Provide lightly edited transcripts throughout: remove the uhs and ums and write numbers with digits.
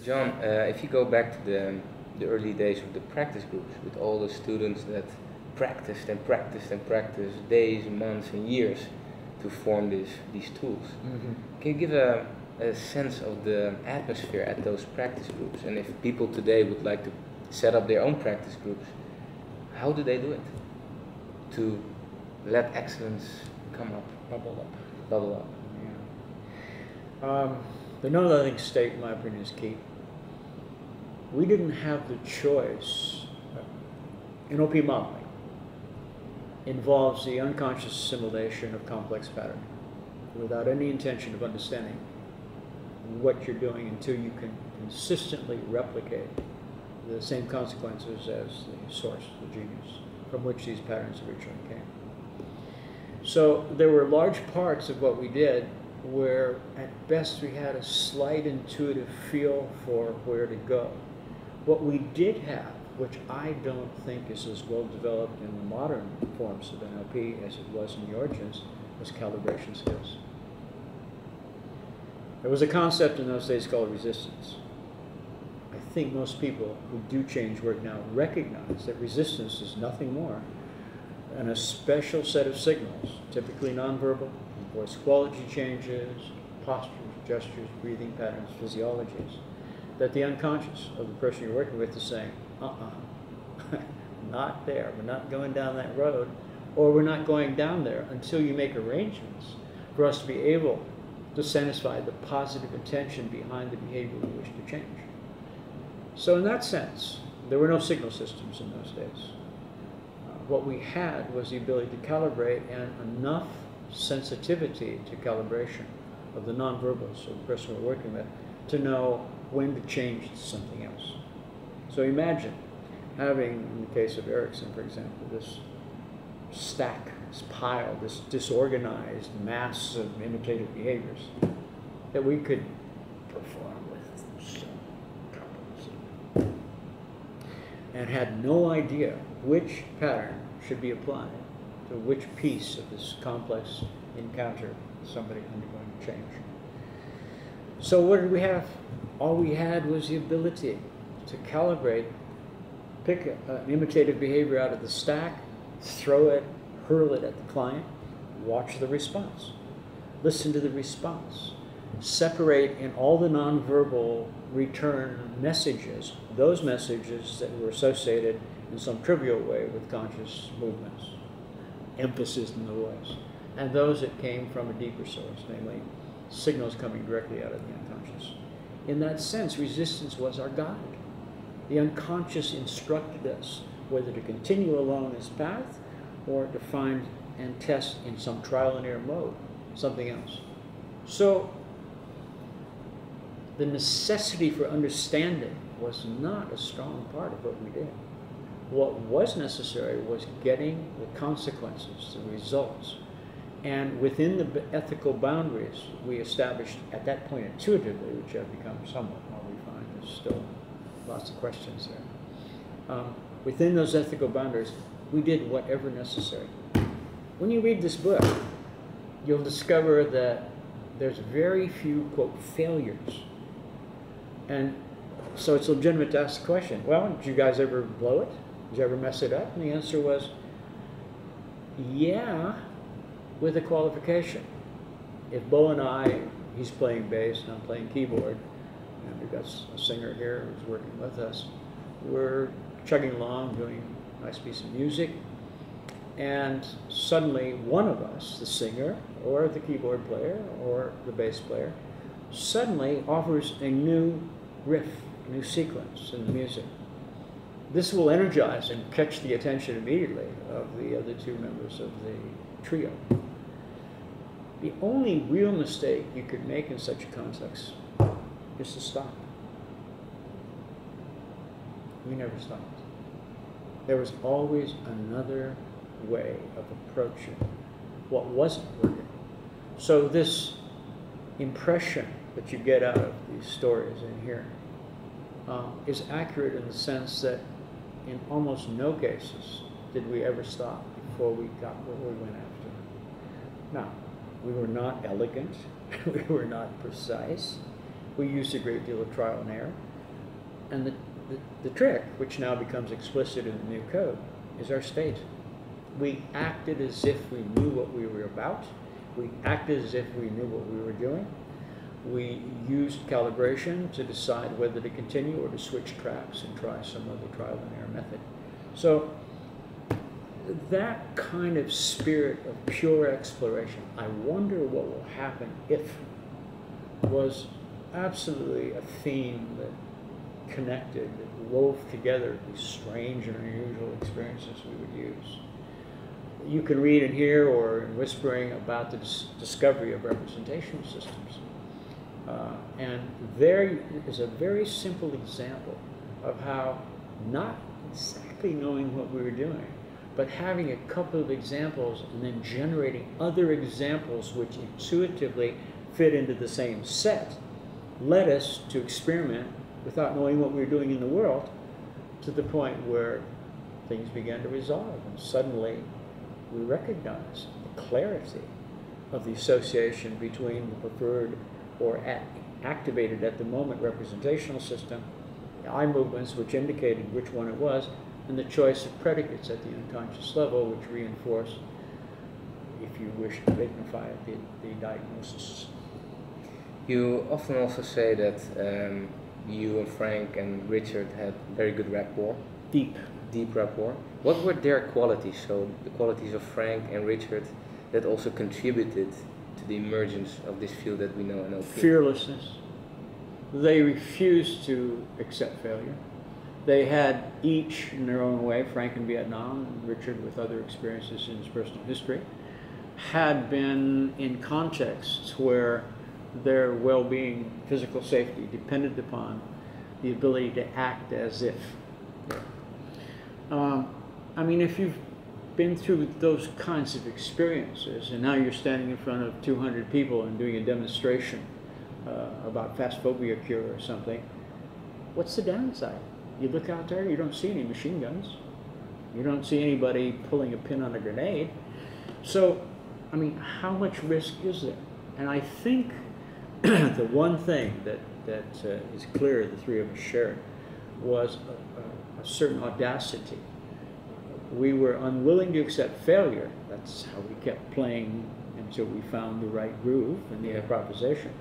John, if you go back to the early days of the practice groups with all the students that practiced and practiced and practiced days, months and years to form these tools, can you give a sense of the atmosphere at those practice groups? And if people today would like to set up their own practice groups, how do they do it to let excellence come up? Bubble up. Yeah. The no-nothing state, in my opinion, is key. We didn't have the choice. NLP modeling involves the unconscious assimilation of complex pattern without any intention of understanding what you're doing until you can consistently replicate the same consequences as the source, the genius, from which these patterns originally came. So there were large parts of what we did where at best we had a slight intuitive feel for where to go. What we did have, which I don't think is as well developed in the modern forms of NLP as it was in the origins, was calibration skills. There was a concept in those days called resistance. I think most people who do change work now recognize that resistance is nothing more than a special set of signals, typically nonverbal, voice quality changes, postures, gestures, breathing patterns, physiologies, that the unconscious of the person you're working with is saying, not there, we're not going down that road, or we're not going down there until you make arrangements for us to be able to satisfy the positive intention behind the behavior we wish to change. So in that sense, there were no signal systems in those days. What we had was the ability to calibrate and enough sensitivity to calibration of the nonverbals of the person we're working with to know when to change to something else. So imagine having, in the case of Erickson, for example, this stack, this pile, this disorganized mass of imitative behaviors that we could perform with some competency and had no idea which pattern should be applied to which piece of this complex encounter somebody undergoing change. So what did we have? All we had was the ability to calibrate, pick an imitative behavior out of the stack, throw it, hurl it at the client, watch the response, listen to the response, separate in all the nonverbal return messages, those messages that were associated in some trivial way with conscious movements, emphasis in the voice, and those that came from a deeper source, namely signals coming directly out of the unconscious. In that sense, resistance was our guide. The unconscious instructed us whether to continue along this path or to find and test in some trial and error mode something else. So the necessity for understanding was not a strong part of what we did. What was necessary was getting the consequences, the results, and within the ethical boundaries we established at that point intuitively, which have become somewhat more refined. There's still lots of questions there. Within those ethical boundaries, we did whatever necessary. When you read this book, you'll discover that there's very few, quote, failures. And so it's legitimate to ask the question, well, did you guys ever blow it? Did you ever mess it up? And the answer was, yeah, with a qualification. If Bo and I, he's playing bass and I'm playing keyboard, and we've got a singer here who's working with us, we're chugging along, doing a nice piece of music, and suddenly one of us, the singer, or the keyboard player, or the bass player, suddenly offers a new riff, a new sequence in the music. This will energize and catch the attention immediately of the other two members of the trio. The only real mistake you could make in such a context is to stop. We never stopped. There was always another way of approaching what wasn't working. So this impression that you get out of these stories in here is accurate in the sense that in almost no cases did we ever stop before we got what we went after. Now, we were not elegant, we were not precise, we used a great deal of trial and error, And the trick, which now becomes explicit in the new code, is our state. We acted as if we knew what we were about. We acted as if we knew what we were doing. We used calibration to decide whether to continue or to switch tracks and try some other trial and error method. So that kind of spirit of pure exploration, I wonder what will happen if, was absolutely a theme that connected, that wove together these strange and unusual experiences we would use. You can read in here or in Whispering about the discovery of representational systems. And there is a very simple example of how not exactly knowing what we were doing, but having a couple of examples and then generating other examples which intuitively fit into the same set, led us to experiment without knowing what we were doing in the world, to the point where things began to resolve, and suddenly we recognized the clarity of the association between the preferred or activated at the moment representational system, the eye movements which indicated which one it was, and the choice of predicates at the unconscious level which reinforce, if you wish to dignify it, the diagnosis. You often also say that you and Frank and Richard had very good rapport. Deep rapport. What were their qualities, so the qualities of Frank and Richard, that also contributed to the emergence of this field that we know NLP? Fearlessness. They refused to accept failure. They had each in their own way, Frank in Vietnam, and Richard with other experiences in his personal history, had been in contexts where their well-being, physical safety, depended upon the ability to act as if. I mean, if you've been through those kinds of experiences, and now you're standing in front of 200 people and doing a demonstration about fast phobia cure or something, what's the downside? You look out there, you don't see any machine guns. You don't see anybody pulling a pin on a grenade. So, I mean, how much risk is there? And I think the one thing that is clear the three of us shared was a certain audacity. We were unwilling to accept failure. That's how we kept playing until we found the right groove and the improvisation.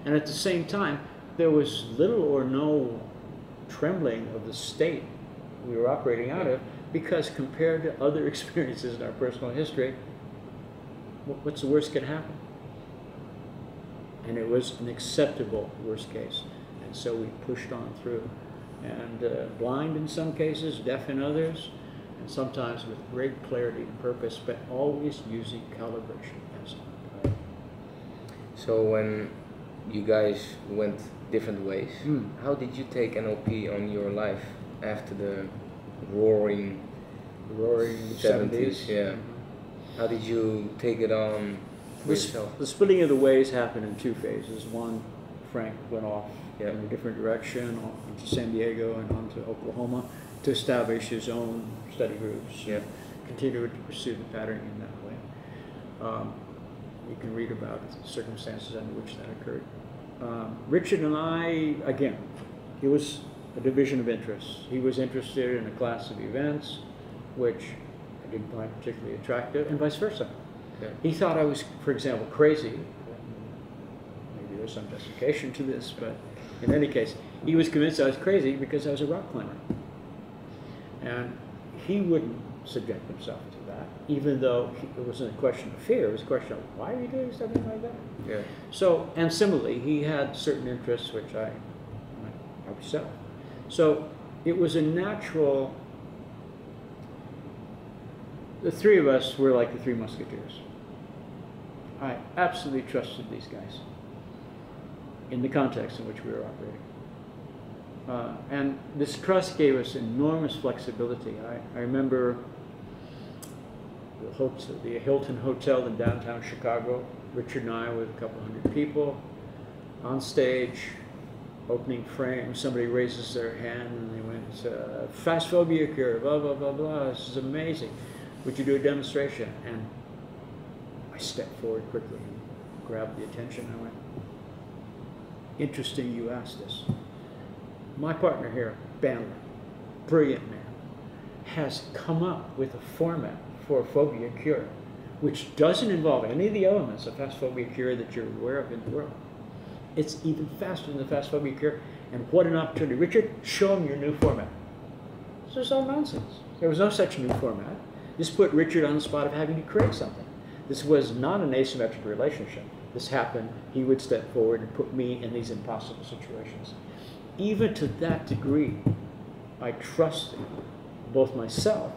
And at the same time, there was little or no trembling of the state we were operating out of, because compared to other experiences in our personal history, what's the worst that can happen? And it was an acceptable worst case. And so we pushed on through. And blind in some cases, deaf in others, and sometimes with great clarity and purpose, but always using calibration as well. So when you guys went different ways, how did you take NLP on your life after the roaring 70s? Yeah. How did you take it on for yourself? The splitting of the ways happened in two phases. One, Frank went off in a different direction, into San Diego and on to Oklahoma, to establish his own study groups. Yeah. Continued to pursue the pattern in that way. You can read about the circumstances under which that occurred. Richard and I, again, it was a division of interests. He was interested in a class of events which I didn't find particularly attractive, and vice versa. Yeah. He thought I was, for example, crazy. Maybe there's some justification to this, but in any case, he was convinced I was crazy because I was a rock climber. And he wouldn't subject himself to that, even though it wasn't a question of fear, it was a question of, why are you doing something like that? Yeah. So, and similarly, he had certain interests which I myself. So it was a natural, the three of us were like the Three Musketeers. I absolutely trusted these guys in the context in which we were operating. And this trust gave us enormous flexibility. I remember the Hilton Hotel in downtown Chicago, Richard and I with a couple hundred people, on stage, opening frame, somebody raises their hand and they went, fast phobia cure, blah, blah, blah, blah, this is amazing. Would you do a demonstration? And I stepped forward quickly and grabbed the attention. I went, interesting you asked this. My partner here, Bandler, brilliant man, has come up with a format for phobia cure, which doesn't involve any of the elements of fast phobia cure that you're aware of in the world. It's even faster than the fast phobia cure, and what an opportunity. Richard, show him your new format. This was all nonsense. There was no such new format. This put Richard on the spot of having to create something. This was not an asymmetric relationship. This happened, he would step forward and put me in these impossible situations. Even to that degree, I trusted both myself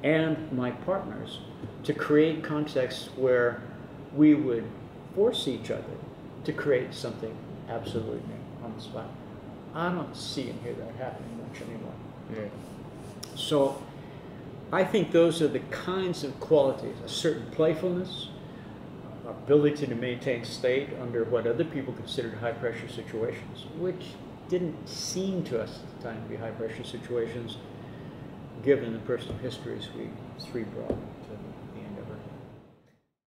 and my partners to create contexts where we would force each other to create something absolutely new on the spot. I don't see and hear that happening much anymore. Yeah. So I think those are the kinds of qualities, a certain playfulness, ability to maintain state under what other people considered high-pressure situations, which didn't seem to us at the time to be high-pressure situations, given the personal histories we three brought.